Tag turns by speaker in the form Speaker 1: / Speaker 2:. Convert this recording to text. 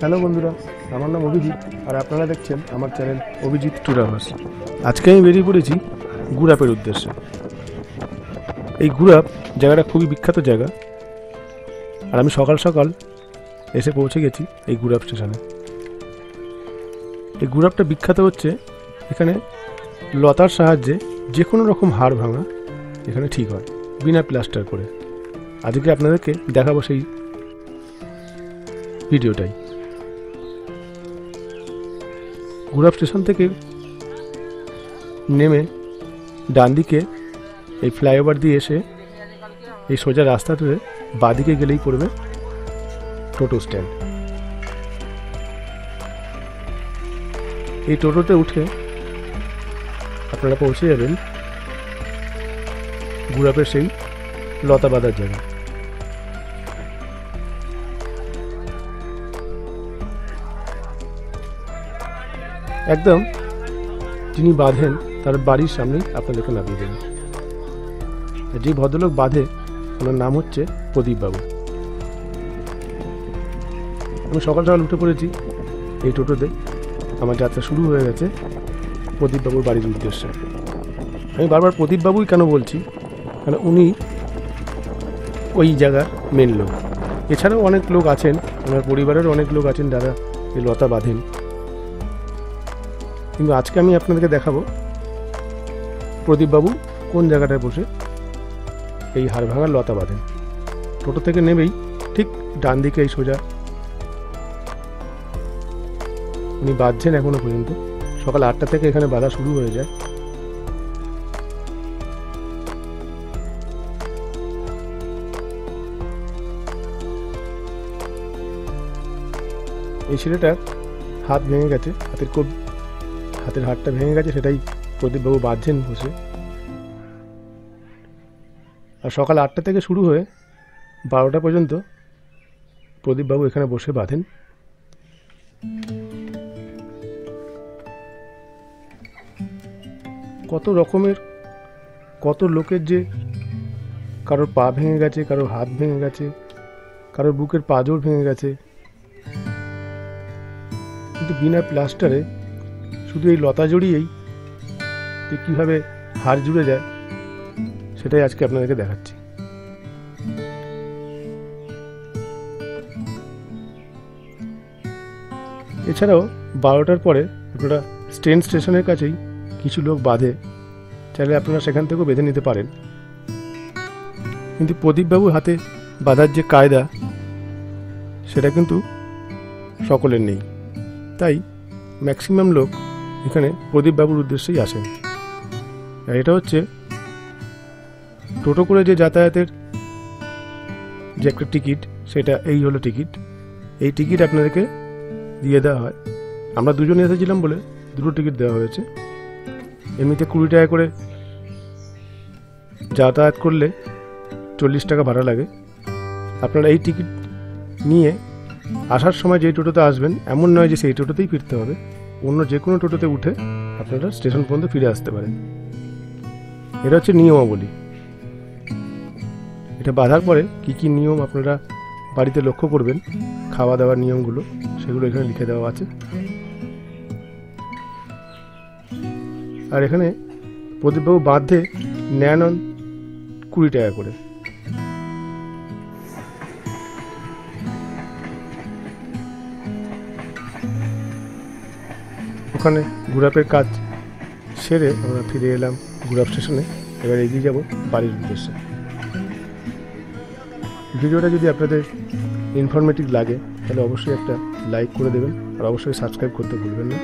Speaker 1: Hello বন্ধুরা, আমার নাম অভিজিৎ আর আপনারা দেখছেন আমার চ্যানেল অভিজিৎ ট্রাভেলার্স। আজকে আমি বেরিয়ে পড়েছি গুড়াপের উদ্দেশ্যে। এই গুড়াপ জায়গাটা খুবই বিখ্যাত জায়গা, আর আমি সকাল সকাল এসে পৌঁছে গেছি এই গুড়াপ স্টেশনে। এই গুড়াপটা বিখ্যাত হচ্ছে এখানে লতার সাহায্যে যে কোনো রকম হাড় ভাঙা এখানে ঠিক হয় বিনা প্লাস্টার করে। আজকে আপনাদেরকে দেখাবো সেই ভিডিওটাই। গুড়াপ স্টেশন থেকে নেমে ডান দিকে এই ফ্লাইওভার দিয়ে এসে এই সোজা রাস্তা ধরে বাঁদিকে গেলেই পড়বে টোটো স্ট্যান্ড। এই টোটোতে উঠে আপনারা পৌঁছে যাবেন গুড়াপের সেই লতা বাঁধার জায়গা। একদম যিনি বাঁধেন তার বাড়ির সামনেই আপনাদেরকে নামিয়ে দেবেন। যে ভদ্রলোক বাঁধে ওনার নাম হচ্ছে প্রদীপবাবু। আমি সকাল সকাল উঠে পড়েছি এই টোটোতে। আমার যাত্রা শুরু হয়ে গেছে প্রদীপবাবুর বাড়ির উদ্দেশ্যে। আমি বারবার প্রদীপবাবুই কেন বলছি, কারণ উনি ওই জায়গার মেন লোক। এছাড়াও অনেক লোক আছেন, আমার পরিবারের অনেক লোক আছেন যারা এই লতা বাঁধেন, কিন্তু আজকে আমি আপনাদেরকে দেখাবো প্রদীপবাবু কোন জায়গাটায় বসে এই হাড় ভাঙার লতা বাঁধেন। টোটো থেকে নেমেই ঠিক ডান দিকে এই সোজা উনি বাঁধছেন এখনো পর্যন্ত। সকাল 8টা থেকে এখানে বাঁধা শুরু হয়ে যায়। এই ছেলেটার হাত ভেঙে গেছে, হাতের হাড়টা ভেঙে গেছে, সেটাই প্রদীপবাবু বাঁধছেন বসে। আর সকাল 8টা থেকে শুরু হয়ে 12টা পর্যন্ত প্রদীপবাবু এখানে বসে বাঁধেন। কত রকমের কত লোকের যে কারোর পা ভেঙে গেছে, কারোর হাত ভেঙে গেছে, কারোর বুকের পাঁজর ভেঙে গেছে, কিন্তু বিনা প্লাস্টারে শুধু এই লতা জড়িয়েই যে কীভাবে হাড় জুড়ে যায় সেটাই আজকে আপনাদেরকে দেখাচ্ছি। এছাড়াও 12টার পরে আপনারা ট্রেন স্টেশনের কাছেই কিছু লোক বাঁধে, চাইলে আপনারা সেখান থেকেও বেঁধে নিতে পারেন। কিন্তু প্রদীপবাবুর হাতে বাঁধার যে কায়দা সেটা কিন্তু সকলের নেই, তাই ম্যাক্সিমাম লোক এখানে প্রদীপবাবুর উদ্দেশ্যেই আসেন। আর এটা হচ্ছে টোটো করে যে যাতায়াতের যে একটা টিকিট, সেটা এই হলো টিকিট। এই টিকিট আপনাদেরকে দিয়ে দেওয়া হয়। আমরা দুজনে এসেছিলাম বলে দুটো টিকিট দেওয়া হয়েছে। এমনিতে 20 টাকা করে যাতায়াত করলে 40 টাকা ভাড়া লাগে। আপনারা এই টিকিট নিয়ে আসার সময় যেই টোটোতে আসবেন এমন নয় যে সেই টোটোতেই ফিরতে হবে, অন্য যে কোনো টোটোতে উঠে আপনারা স্টেশন পর্যন্ত ফিরে আসতে পারেন। এটা হচ্ছে নিয়মাবলী। এটা বাঁধার পরে কী কী নিয়ম আপনারা বাড়িতে লক্ষ্য করবেন, খাওয়া দাওয়ার নিয়মগুলো, সেগুলো এখানে লিখে দেওয়া আছে। আর এখানে প্রদীপবাবু বাঁধে নেন 20 টাকা করে। ওখানে গুড়াপের কাজ সেরে আমরা ফিরে এলাম গুড়াপ স্টেশনে। এবার এগিয়ে যাব বাড়ির উদ্দেশ্যে। ভিডিওটা যদি আপনাদের ইনফরমেটিভ লাগে তাহলে অবশ্যই একটা লাইক করে দেবেন, আর অবশ্যই সাবস্ক্রাইব করতে ভুলবেন না।